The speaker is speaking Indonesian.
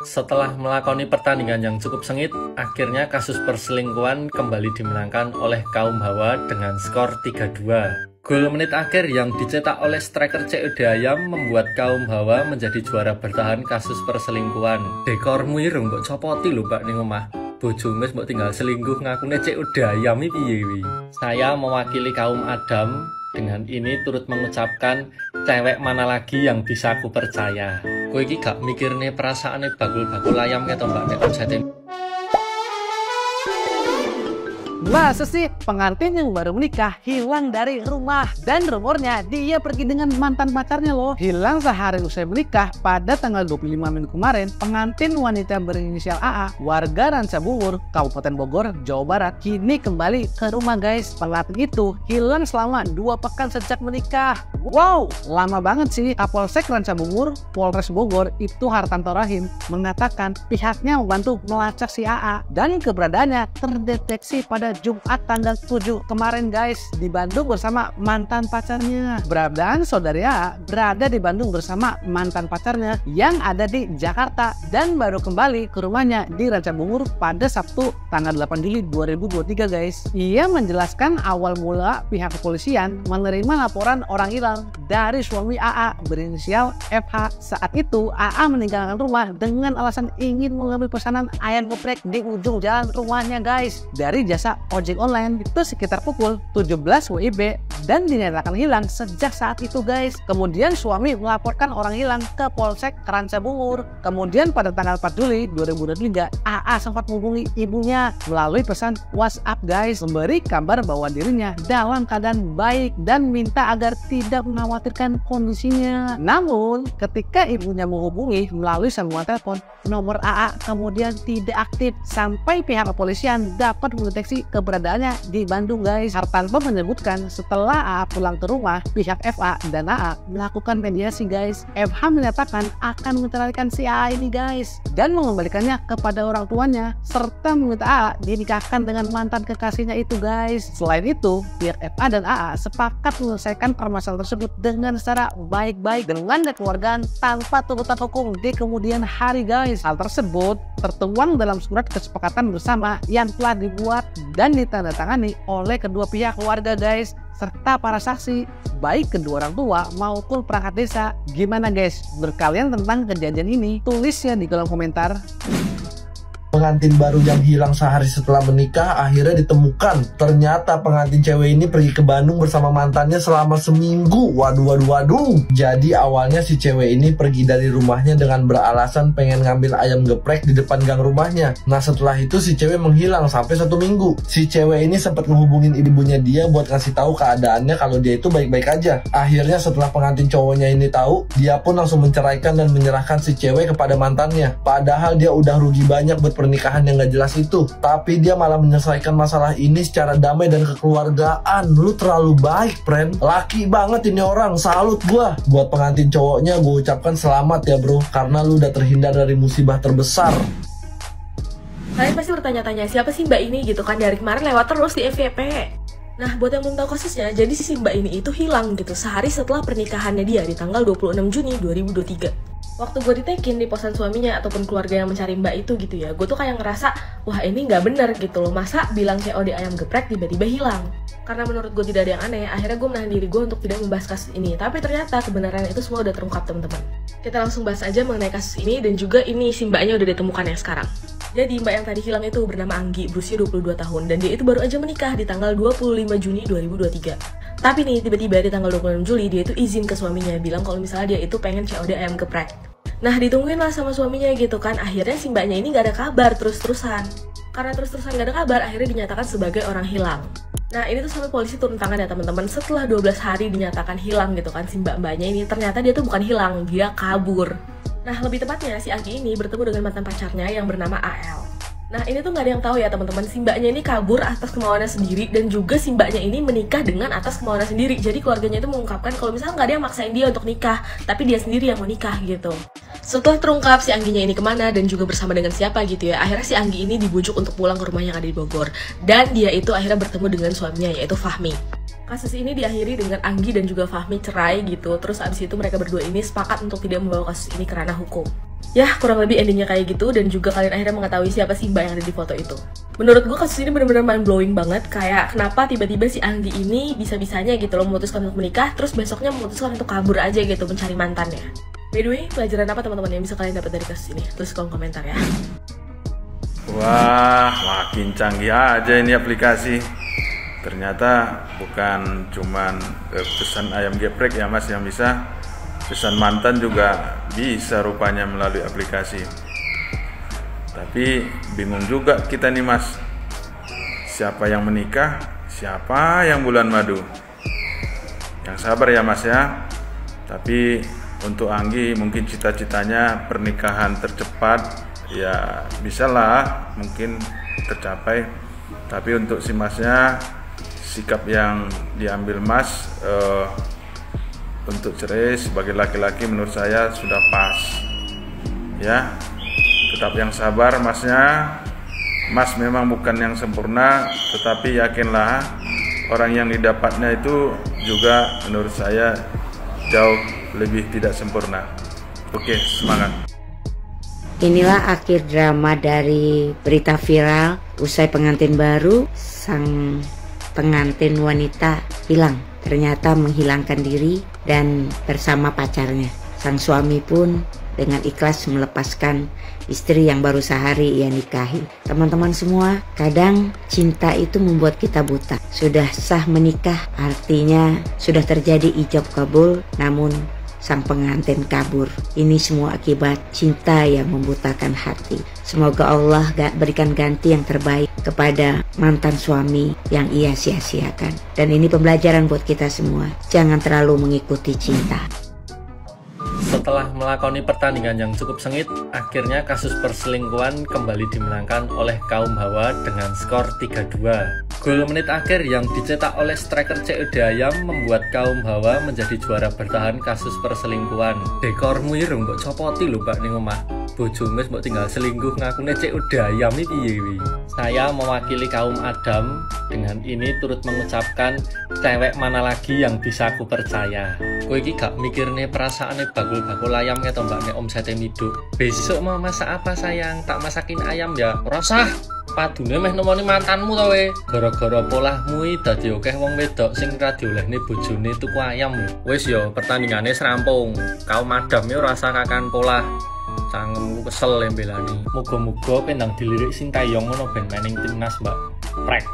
Setelah melakoni pertandingan yang cukup sengit, akhirnya kasus perselingkuhan kembali dimenangkan oleh kaum Hawa dengan skor 3-2. Gol menit akhir yang dicetak oleh striker COD Ayam membuat kaum Hawa menjadi juara bertahan kasus perselingkuhan. Dekormu irung mbok copoti lho Pak ning omah. Bojomu mbok tinggal selingkuh ngakune COD Ayam iki piye wi. Saya mewakili kaum Adam dengan ini turut mengucapkan cewek mana lagi yang bisa aku percaya. Kowe iki gak mikirne perasaane bakul-bakul ayam keto Mbak nek omsete. Masa sih pengantin yang baru menikah hilang dari rumah? Dan rumornya dia pergi dengan mantan pacarnya loh. Hilang sehari usai menikah pada tanggal 25 Minggu kemarin, pengantin wanita berinisial AA, warga Rancabungur, Kabupaten Bogor, Jawa Barat, kini kembali ke rumah guys. Pengantin itu hilang selama 2 pekan sejak menikah. Wow, lama banget sih. Kapolsek Rancabungur, Polres Bogor, itu Hartanto Rahim, mengatakan pihaknya membantu melacak si AA dan keberadaannya terdeteksi pada Jumat tanggal 7 kemarin guys di Bandung bersama mantan pacarnya. Beradaan saudari AA berada di Bandung bersama mantan pacarnya yang ada di Jakarta dan baru kembali ke rumahnya di Rancabungur pada Sabtu tanggal 8 Juli 2023 guys. Ia menjelaskan awal mula pihak kepolisian menerima laporan orang hilang dari suami AA berinisial FH. Saat itu AA meninggalkan rumah dengan alasan ingin mengambil pesanan ayam geprek di ujung jalan rumahnya guys dari jasa ojek online. Itu sekitar pukul 17 WIB dan dinyatakan hilang sejak saat itu guys. Kemudian suami melaporkan orang hilang ke Polsek Rancabungur. Kemudian pada tanggal 4 Juli 2023 AA sempat menghubungi ibunya melalui pesan WhatsApp guys, memberi kabar bahwa dirinya dalam keadaan baik dan minta agar tidak mengkhawatirkan kondisinya. Namun ketika ibunya menghubungi melalui sambungan telepon, nomor AA kemudian tidak aktif sampai pihak kepolisian dapat mendeteksi keberadaannya di Bandung guys. Hartanto menyebutkan setelah AA pulang ke rumah, pihak FA dan AA melakukan mediasi guys. FH menyatakan akan menceraikan si AA ini guys dan mengembalikannya kepada orang tuanya serta meminta AA dinikahkan dengan mantan kekasihnya itu guys. Selain itu, pihak FA dan AA sepakat menyelesaikan permasalahan tersebut dengan secara baik-baik dengan kekeluargaan tanpa tuntutan hukum di kemudian hari guys. Hal tersebut tertuang dalam surat kesepakatan bersama yang telah dibuat dan ditandatangani oleh kedua pihak keluarga guys serta para saksi baik kedua orang tua maupun perangkat desa. Gimana guys menurut kalian tentang kejadian ini? Tulis ya di kolom komentar. Pengantin baru yang hilang sehari setelah menikah akhirnya ditemukan. Ternyata pengantin cewek ini pergi ke Bandung bersama mantannya selama seminggu. Waduh. Jadi awalnya si cewek ini pergi dari rumahnya dengan beralasan pengen ngambil ayam geprek di depan gang rumahnya. Nah setelah itu si cewek menghilang sampai 1 minggu. Si cewek ini sempat menghubungin ibunya dia buat ngasih tahu keadaannya kalau dia itu baik-baik aja. Akhirnya setelah pengantin cowoknya ini tahu, dia pun langsung menceraikan dan menyerahkan si cewek kepada mantannya. Padahal dia udah rugi banyak buat pernikahan yang gak jelas itu, tapi dia malah menyelesaikan masalah ini secara damai dan kekeluargaan. Lu terlalu baik, friend. Laki banget ini orang, salut gua. Buat pengantin cowoknya gue ucapkan selamat ya bro, karena lu udah terhindar dari musibah terbesar. Kalian pasti bertanya-tanya siapa sih mbak ini gitu kan, dari kemarin lewat terus di FYP. Nah buat yang belum tahu kasusnya, jadi si mbak ini itu hilang gitu sehari setelah pernikahannya dia di tanggal 26 Juni 2023. Waktu gue ditekin di posan suaminya ataupun keluarga yang mencari mbak itu gitu ya, gue tuh kayak ngerasa wah ini nggak bener gitu loh, masa bilang COD ayam geprek tiba-tiba hilang. Karena menurut gue tidak ada yang aneh, akhirnya gue menahan diri gue untuk tidak membahas kasus ini. Tapi ternyata kebenaran itu semua udah terungkap teman-teman. Kita langsung bahas aja mengenai kasus ini dan juga ini si mbaknya udah ditemukan yang sekarang. Jadi mbak yang tadi hilang itu bernama Anggi, berusia 22 tahun dan dia itu baru aja menikah di tanggal 25 Juni 2023. Tapi nih tiba-tiba di tanggal 26 Juli dia itu izin ke suaminya bilang kalau misalnya dia itu pengen COD ayam geprek. Nah ditungguin lah sama suaminya gitu kan, akhirnya si mbaknya ini gak ada kabar terus-terusan. Karena terus-terusan gak ada kabar, akhirnya dinyatakan sebagai orang hilang. Nah ini tuh sampai polisi turun tangan ya teman-teman, setelah 12 hari dinyatakan hilang gitu kan si mbak-mbaknya ini, ternyata dia tuh bukan hilang, dia kabur. Nah lebih tepatnya si Anggi ini bertemu dengan mantan pacarnya yang bernama AL. Nah ini tuh nggak ada yang tahu ya teman-teman, si mbaknya ini kabur atas kemauannya sendiri dan juga si mbaknya ini menikah dengan atas kemauannya sendiri. Jadi keluarganya itu mengungkapkan kalau misalnya nggak ada yang maksain dia untuk nikah, tapi dia sendiri yang mau nikah gitu. Setelah terungkap si Angginya ini kemana dan juga bersama dengan siapa gitu ya, akhirnya si Anggi ini dibujuk untuk pulang ke rumahnya yang ada di Bogor. Dan dia itu akhirnya bertemu dengan suaminya yaitu Fahmi. Kasus ini diakhiri dengan Anggi dan juga Fahmi cerai gitu. Terus abis itu mereka berdua ini sepakat untuk tidak membawa kasus ini ke ranah hukum. Ya, kurang lebih endingnya kayak gitu, dan juga kalian akhirnya mengetahui siapa sih Mbak yang ada di foto itu. Menurut gue kasus ini bener-bener mind blowing banget. Kayak kenapa tiba-tiba si Anggi ini bisa-bisanya gitu loh memutuskan untuk menikah, terus besoknya memutuskan untuk kabur aja gitu mencari mantannya. By the way, pelajaran apa teman-teman yang bisa kalian dapat dari kasus ini? Tulis kolom komentar ya. Wah, makin canggih aja ini aplikasi. Ternyata bukan cuman pesan ayam geprek ya mas yang bisa, pesan mantan juga bisa rupanya melalui aplikasi. Tapi bingung juga kita nih mas, siapa yang menikah, siapa yang bulan madu. Yang sabar ya mas ya. Tapi untuk Anggi mungkin cita-citanya pernikahan tercepat, ya bisalah mungkin tercapai. Tapi untuk si masnya, sikap yang diambil mas untuk cerai sebagai laki-laki menurut saya sudah pas ya. Tetap yang sabar masnya. Mas memang bukan yang sempurna, tetapi yakinlah orang yang didapatnya itu juga menurut saya jauh lebih tidak sempurna. Oke, semangat. Inilah akhir drama dari berita viral usai pengantin baru, sang pengantin wanita hilang. Ternyata menghilangkan diri dan bersama pacarnya. Sang suami pun dengan ikhlas melepaskan istri yang baru sehari ia nikahi. Teman-teman semua, kadang cinta itu membuat kita buta. Sudah sah menikah artinya sudah terjadi ijab kabul, namun sang pengantin kabur. Ini semua akibat cinta yang membutakan hati. Semoga Allah berikan ganti yang terbaik kepada mantan suami yang ia sia-siakan. Dan ini pembelajaran buat kita semua. Jangan terlalu mengikuti cinta. Setelah melakoni pertandingan yang cukup sengit, akhirnya kasus perselingkuhan kembali dimenangkan oleh kaum Hawa dengan skor 3-2. Gol menit akhir yang dicetak oleh striker COD Ayam membuat kaum Hawa menjadi juara bertahan kasus perselingkuhan. Dekormu irung mbok copoti lho Mbak ning omah. Bojomu mbok tinggal selingkuh ngakune COD Ayam iki piye wi. Saya mewakili kaum Adam dengan ini turut mengucapkan cewek mana lagi yang bisa aku percaya. Kowe iki gak mikirne perasaane bakul ayam keto Mbak nek omsete miduk. Besok mau masak apa sayang? Tak masakin ayam ya. Ora usah. Padune meh nemoni mantanmu to we. Gara-gara polahmu iki dadi akeh wong wedok sing ra diolehne bojone tuku ayam lho. Wis yo pertandingane rampung. Kaum Adam yo ora usah kakan polah. Cangemku kesel lembelani. Muga-muga pendang dilirik Sintayong ngono ben mening timnas Mbak. Prek.